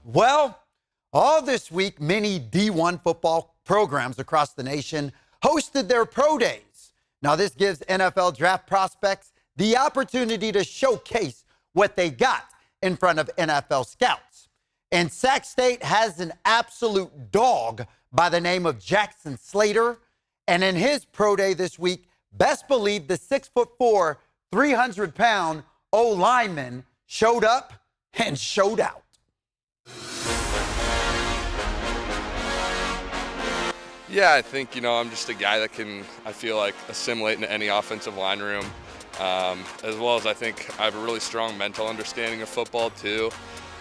Well, all this week, many D1 football programs across the nation hosted their pro days. Now, this gives NFL draft prospects the opportunity to showcase what they got in front of NFL scouts. And Sac State has an absolute dog by the name of Jackson Slater. And in his pro day this week, best believe the 6'4", 300-pound O-lineman showed up and showed out. Yeah, I think, I'm just a guy that can, I feel like, assimilate into any offensive line room, as well as I think I have a really strong mental understanding of football, too.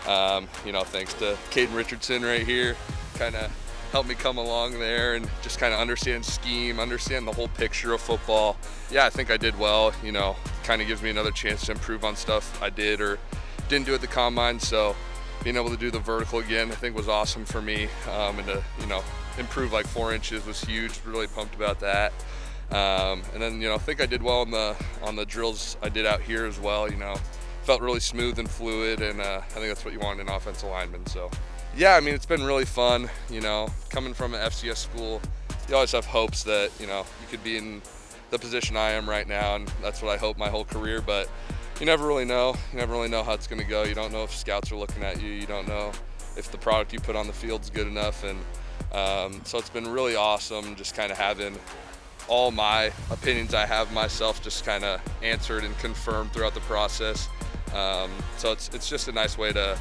Thanks to Caden Richardson right here, kind of helped me come along there and just kind of understand scheme, understand the whole picture of football. Yeah, I think I did well, kind of gives me another chance to improve on stuff I did or didn't do at the combine, so being able to do the vertical again, I think was awesome for me, and to, improve like 4 inches was huge. Really pumped about that. And then, I think I did well on the drills I did out here as well. Felt really smooth and fluid, and I think that's what you want in an offensive lineman. So, yeah, it's been really fun. Coming from an FCS school, you always have hopes that you could be in the position I am right now, and that's what I hope my whole career. But you never really know. You never really know how it's going to go. You don't know if scouts are looking at you. You don't know if the product you put on the field is good enough, and so it's been really awesome just kind of having all my opinions I have myself just kind of answered and confirmed throughout the process. So it's just a nice way to,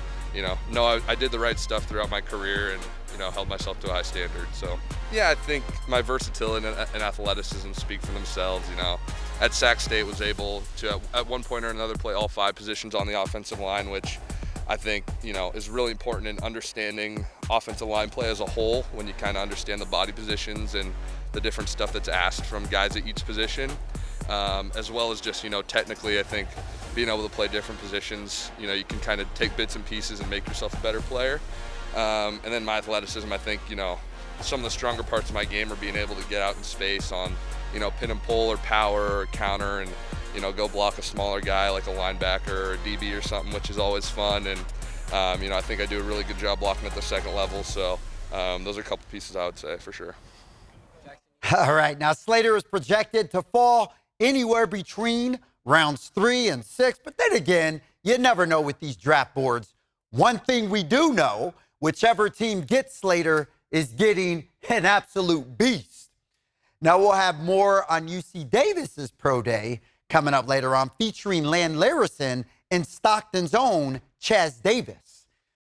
know I did the right stuff throughout my career and, held myself to a high standard. So, yeah, I think my versatility and athleticism speak for themselves. At Sac State was able to, at one point or another, play all 5 positions on the offensive line, which I think, is really important in understanding offensive line play as a whole when you kind of understand the body positions and the different stuff that's asked from guys at each position, as well as just, technically, I think being able to play different positions, you can kind of take bits and pieces and make yourself a better player. And then my athleticism, I think, some of the stronger parts of my game are being able to get out in space on, pin and pull or power or counter and, go block a smaller guy like a linebacker or a DB or something, which is always fun. And, I think I do a really good job blocking at the second level. So those are a couple pieces I would say for sure. All right. Now, Slater is projected to fall anywhere between rounds 3 and 6. But then again, you never know with these draft boards. One thing we do know, whichever team gets Slater is getting an absolute beast. Now, we'll have more on UC Davis's pro day coming up later on, featuring Lan Larison and Stockton's own Chaz Davis.